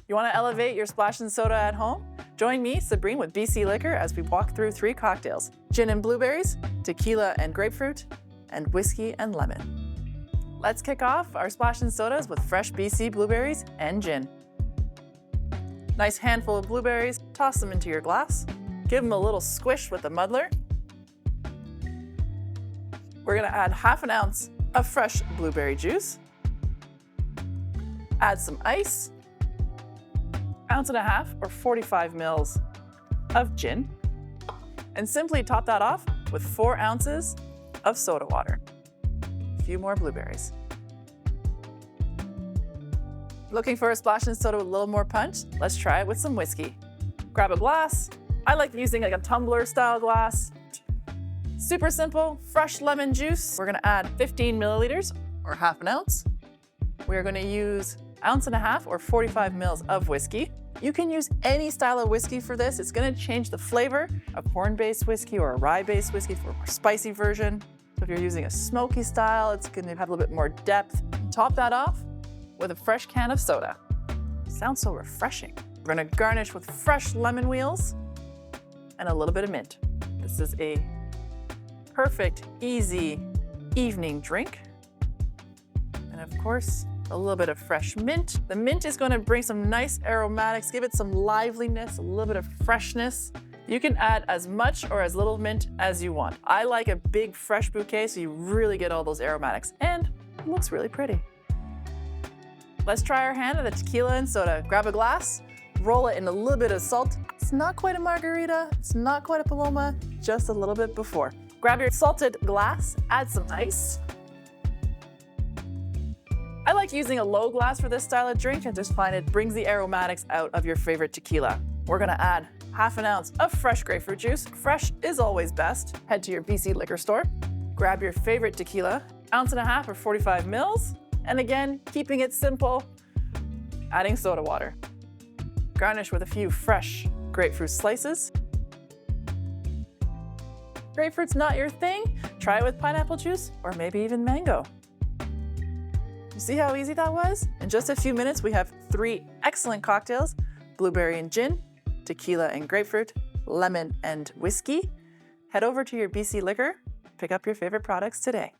You want to elevate your splash and soda at home? Join me, Sabrine, with BC Liquor as we walk through 3 cocktails: gin and blueberries, tequila and grapefruit, and whiskey and lemon. Let's kick off our splash and sodas with fresh BC blueberries and gin. Nice handful of blueberries, toss them into your glass. Give them a little squish with a muddler. We're gonna add half an ounce of fresh blueberry juice. Add some ice, 1.5 ounces or 45 mils of gin, and simply top that off with 4 ounces of soda water. A few more blueberries. Looking for a splash and soda with a little more punch? Let's try it with some whiskey. Grab a glass. I like using like a tumbler style glass. Super simple, fresh lemon juice. We're gonna add 15 milliliters or half an ounce. We're gonna use 1.5 ounces or 45 mils of whiskey. You can use any style of whiskey for this. It's gonna change the flavor. A corn-based whiskey or a rye-based whiskey for a more spicy version. So if you're using a smoky style, it's gonna have a little bit more depth. Top that off with a fresh can of soda. Sounds so refreshing. We're gonna garnish with fresh lemon wheels and a little bit of mint. This is a perfect, easy evening drink. And of course, a little bit of fresh mint. The mint is going to bring some nice aromatics, give it some liveliness, a little bit of freshness. You can add as much or as little mint as you want. I like a big fresh bouquet so you really get all those aromatics, and it looks really pretty. Let's try our hand at the tequila and soda. Grab a glass, roll it in a little bit of salt. It's not quite a margarita, it's not quite a paloma, just a little bit before. Grab your salted glass, add some ice. I like using a low glass for this style of drink. I just find it brings the aromatics out of your favorite tequila. We're gonna add 1/2 ounce of fresh grapefruit juice. Fresh is always best. Head to your BC liquor store. Grab your favorite tequila, 1.5 ounces or 45 mils. And again, keeping it simple, adding soda water. Garnish with a few fresh grapefruit slices. Grapefruit's not your thing? Try it with pineapple juice or maybe even mango. You see how easy that was? In just a few minutes, we have 3 excellent cocktails: blueberry and gin, tequila and grapefruit, lemon and whiskey. Head over to your BC Liquor, pick up your favorite products today.